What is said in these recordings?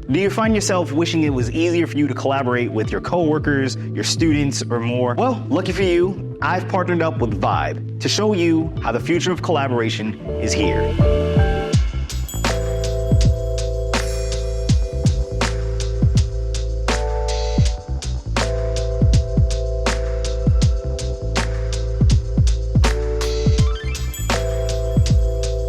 Do you find yourself wishing it was easier for you to collaborate with your coworkers, your students, or more? Well, lucky for you, I've partnered up with Vibe to show you how the future of collaboration is here.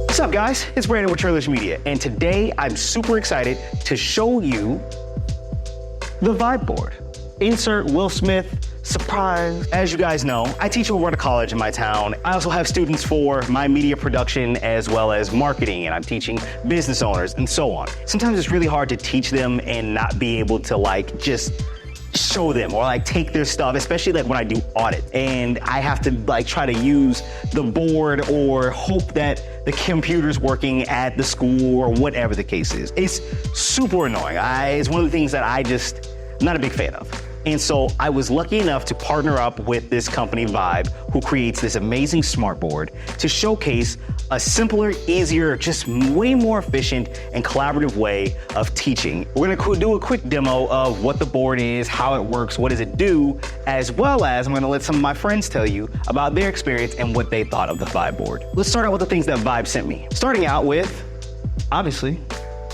What's up, guys? It's Brandon with Churlish Media, and today I'm super excited to show you the Vibe board. Insert Will Smith, surprise. As you guys know, I teach over at a college in my town. I also have students for my media production as well as marketing, and I'm teaching business owners and so on. Sometimes it's really hard to teach them and not be able to just show them or take their stuff, especially when I do audit and I have to try to use the board or hope that the computer's working at the school or whatever the case is. It's super annoying. It's one of the things that I'm not a big fan of. And so I was lucky enough to partner up with this company, Vibe, who creates this amazing smart board to showcase a simpler, easier, just way more efficient and collaborative way of teaching. We're gonna do a quick demo of what the board is, how it works, what does it do, as well as I'm gonna let some of my friends tell you about their experience and what they thought of the Vibe board. Let's start out with the things that Vibe sent me. Starting out with, obviously,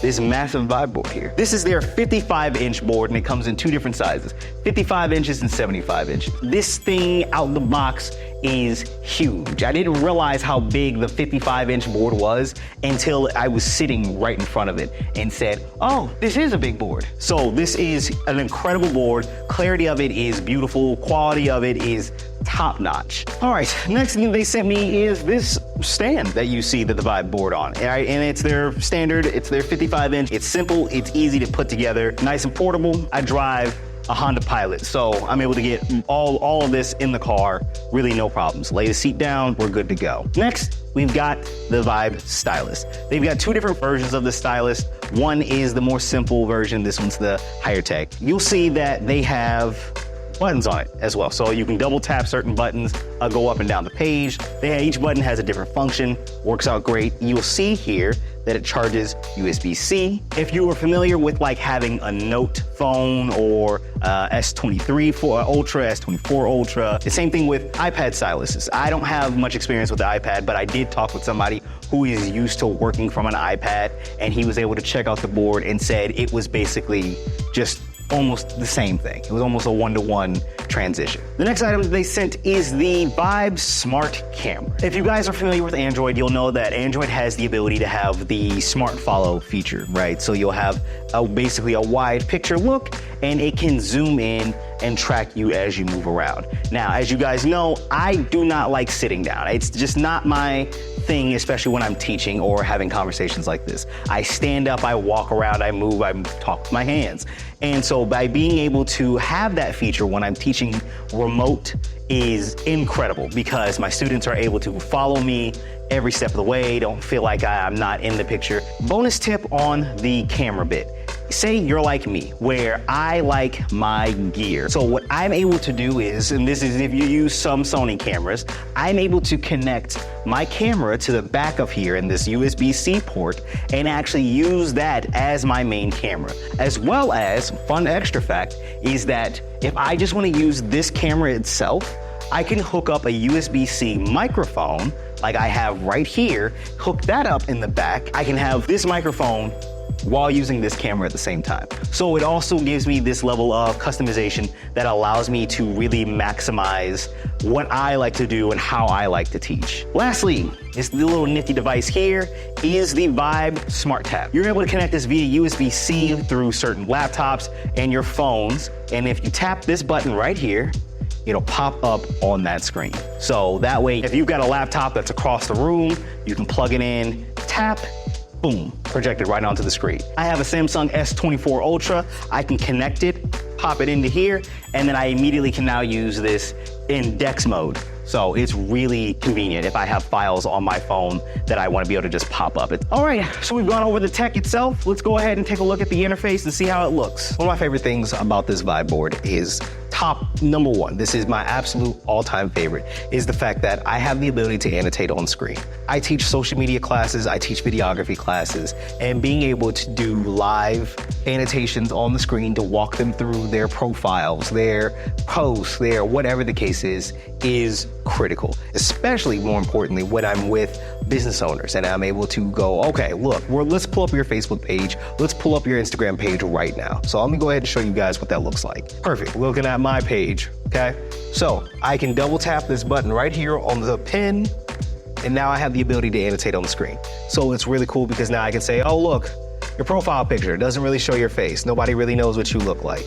this massive Vibe board here. This is their 55-inch board, and it comes in two different sizes, 55 inches and 75 inches. This thing out the box is huge. I didn't realize how big the 55-inch board was until I was sitting right in front of it and said, oh, this is a big board. So this is an incredible board. Clarity of it is beautiful. Quality of it is top-notch. All right, next thing they sent me is this stand that you see the Vibe board on. All right, and it's their standard, it's their 55-inch. It's simple, it's easy to put together, nice and portable. I drive a Honda Pilot, so I'm able to get all of this in the car, really no problems. Lay the seat down, we're good to go. Next, we've got the Vibe Stylus. They've got two different versions of the Stylus. One is the more simple version, this one's the higher tech. You'll see that they have buttons on it as well. So you can double tap certain buttons, go up and down the page. Each button has a different function, works out great. You'll see here that it charges USB-C. If you are familiar with having a Note phone or S23 for Ultra, S24 Ultra, the same thing with iPad styluses. I don't have much experience with the iPad, but I did talk with somebody who is used to working from an iPad, and he was able to check out the board and said it was basically just almost the same thing. It was almost a one-to-one transition. The next item they sent is the Vibe Smart Camera. If you guys are familiar with Android, you'll know that Android has the ability to have the Smart Follow feature, right? So you'll have basically a wide picture look, and it can zoom in and track you as you move around. Now, as you guys know, I do not like sitting down. It's just not my thing, especially when I'm teaching or having conversations like this. I stand up, I walk around, I move, I talk with my hands. And so by being able to have that feature when I'm teaching remote is incredible, because my students are able to follow me every step of the way, don't feel like I'm not in the picture. Bonus tip on the camera bit. Say you're like me, where I like my gear. So what I'm able to do is, and this is if you use some Sony cameras, I'm able to connect my camera to the back of here in this USB-C port and actually use that as my main camera. As well as, fun extra fact, is that if I just want to use this camera itself, I can hook up a USB-C microphone like I have right here, hook that up in the back. I can have this microphone while using this camera at the same time. So it also gives me this level of customization that allows me to really maximize what I like to do and how I like to teach. Lastly, this little nifty device here is the Vibe Smart Tab. You're able to connect this via USB-C through certain laptops and your phones, and if you tap this button right here, it'll pop up on that screen. So that way, if you've got a laptop that's across the room, you can plug it in, tap, boom, projected right onto the screen. I have a Samsung S24 Ultra. I can connect it, pop it into here, and then I immediately can now use this in DeX mode So it's really convenient if I have files on my phone that I want to be able to just pop up. All right, so we've gone over the tech itself. Let's go ahead and take a look at the interface and see how it looks. One of my favorite things about this vibe board is number one, this is my absolute all-time favorite, is the fact that I have the ability to annotate on screen. I teach social media classes, I teach videography classes, and being able to do live annotations on the screen to walk them through their profiles, their posts, their whatever the case is critical, especially more importantly when I'm with business owners and I'm able to go, okay, look, let's pull up your Facebook page, let's pull up your Instagram page right now. So let me go ahead and show you guys what that looks like. Perfect, looking at my page, okay? So I can double tap this button right here on the pin, and now I have the ability to annotate on the screen. So it's really cool because now I can say, oh look, your profile picture doesn't really show your face. Nobody really knows what you look like.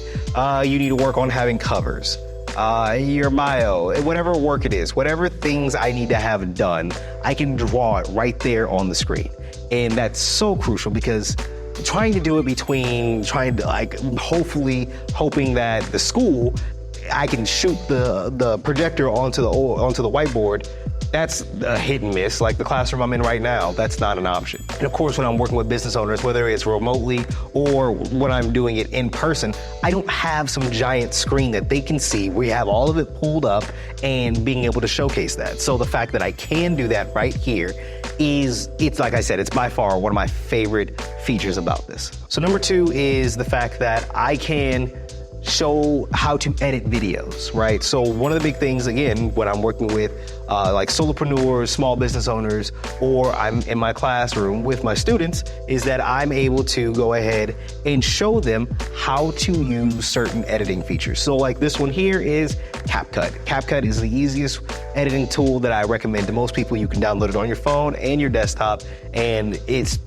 You need to work on having covers. Your bio, whatever work it is, whatever things I need to have done, I can draw it right there on the screen. And that's so crucial because trying to do it between hoping that the school, I can shoot the projector onto the whiteboard. That's a hit and miss. Like the classroom I'm in right now, that's not an option. And of course, when I'm working with business owners, whether it's remotely or when I'm doing it in person, I don't have some giant screen that they can see. We have all of it pulled up and being able to showcase that. So the fact that I can do that right here it's like I said, it's by far one of my favorite features about this. So number two is the fact that I can show how to edit videos, right? So one of the big things, again, when I'm working with like solopreneurs, small business owners, or I'm in my classroom with my students, is that I'm able to go ahead and show them how to use certain editing features. So like this one here is CapCut. CapCut is the easiest editing tool that I recommend to most people. You can download it on your phone and your desktop, and it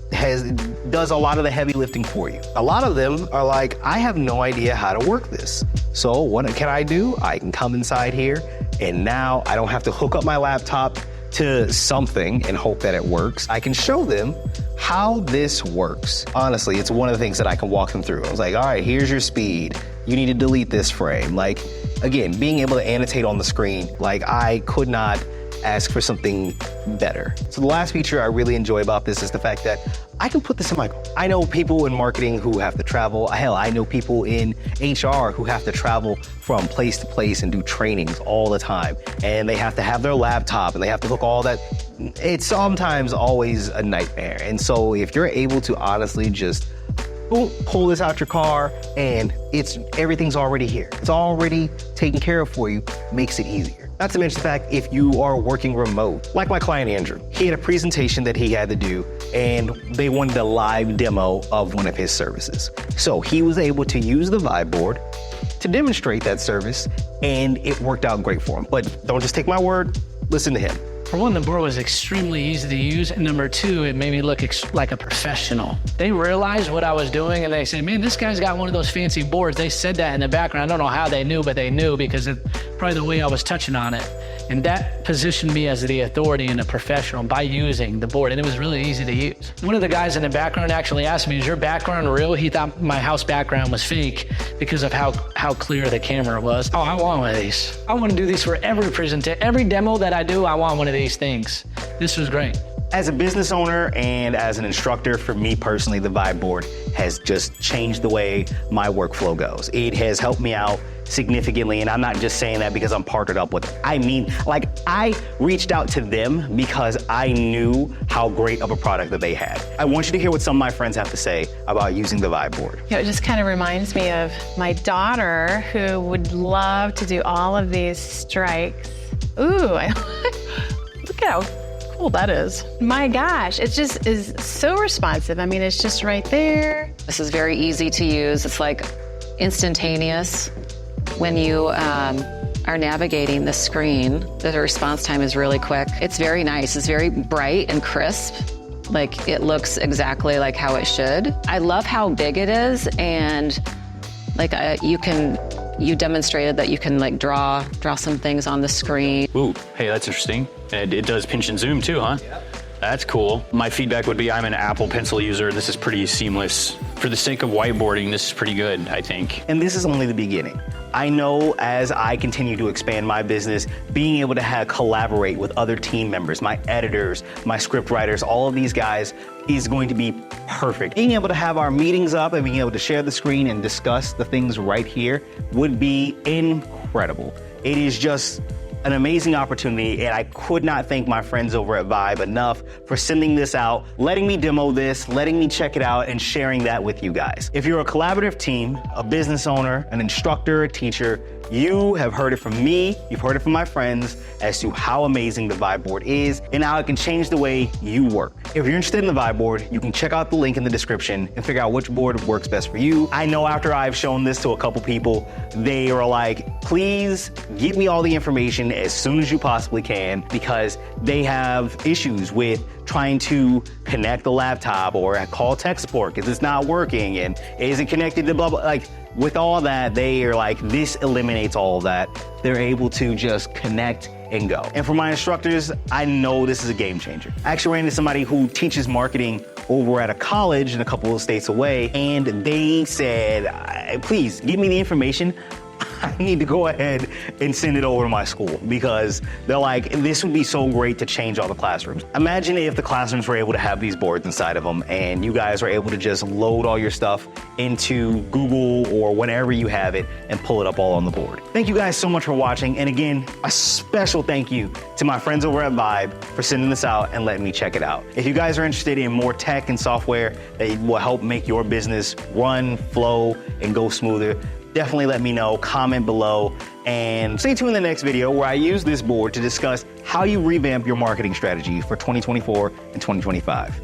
does a lot of the heavy lifting for you. A lot of them are like, I have no idea how to work this. So what can I do? I can come inside here, and now I don't have to hook up my laptop to something and hope that it works. I can show them how this works. Honestly, it's one of the things that I can walk them through. I was like, all right, here's your speed. You need to delete this frame. Like, again, being able to annotate on the screen, like I could not ask for something better. So the last feature I really enjoy about this is the fact that I can put this in my, I know people in marketing who have to travel. Hell, I know people in HR who have to travel from place to place and do trainings all the time. And they have to have their laptop and they have to hook all that. It's sometimes always a nightmare. And so if you're able to honestly just boom, pull this out your car and everything's already here. It's already taken care of for you, makes it easier. Not to mention the fact if you are working remote, like my client Andrew, he had a presentation that he had to do and they wanted a live demo of one of his services. So he was able to use the vibe board to demonstrate that service and it worked out great for him. But don't just take my word, listen to him. For one, the board was extremely easy to use, and number two, it made me look like a professional. They realized what I was doing, and they said, man, this guy's got one of those fancy boards. They said that in the background. I don't know how they knew, but they knew because of probably the way I was touching on it. And that positioned me as the authority and a professional by using the board, and it was really easy to use. One of the guys in the background actually asked me, is your background real? He thought my house background was fake because of how clear the camera was. Oh, I want one of these. I want to do these for every presentation. Every demo that I do, I want one of these things. This was great. As a business owner and as an instructor, for me personally, the vibe board has just changed the way my workflow goes. It has helped me out significantly, and I'm not just saying that because I'm partnered up with it. I mean, like, I reached out to them because I knew how great of a product that they had. I want you to hear what some of my friends have to say about using the vibe board. You know, it just kind of reminds me of my daughter who would love to do all of these strikes. Ooh, look how cool that is. My gosh, it just is so responsive. I mean, it's just right there. This is very easy to use. It's like instantaneous. When you are navigating the screen, the response time is really quick. It's very nice. It's very bright and crisp. Like, it looks exactly like how it should. I love how big it is, and like you demonstrated that you can like draw some things on the screen. Ooh, hey, that's interesting. And it does pinch and zoom too, huh? Yep. That's cool. My feedback would be I'm an Apple Pencil user. This is pretty seamless For the sake of whiteboarding, this is pretty good, I think. And this is only the beginning. I know as I continue to expand my business, being able to collaborate with other team members, my editors, my script writers, all of these guys is going to be perfect. Being able to have our meetings up and being able to share the screen and discuss the things right here would be incredible. It is just an amazing opportunity, and I could not thank my friends over at Vibe enough for sending this out, letting me demo this, letting me check it out, and sharing that with you guys. If you're a collaborative team, a business owner, an instructor, a teacher, you have heard it from me, you've heard it from my friends as to how amazing the Vibe board is and how it can change the way you work. If you're interested in the Vibe board, you can check out the link in the description and figure out which board works best for you. I know after I've shown this to a couple people, they are like, please give me all the information as soon as you possibly can, because they have issues with trying to connect the laptop or call tech support because it's not working and is it connected to blah, blah, like, with all that, they are like, this eliminates all of that. They're able to just connect and go. And for my instructors, I know this is a game changer. I actually ran into somebody who teaches marketing over at a college in a couple of states away, and they said, please give me the information. I need to go ahead and send it over to my school, because they're like, this would be so great to change all the classrooms. Imagine if the classrooms were able to have these boards inside of them and you guys are able to just load all your stuff into Google or whenever you have it and pull it up all on the board. Thank you guys so much for watching. And again, a special thank you to my friends over at Vibe for sending this out and letting me check it out. If you guys are interested in more tech and software that will help make your business run, flow, and go smoother, definitely let me know, comment below, and stay tuned in the next video where I use this board to discuss how you revamp your marketing strategy for 2024 and 2025.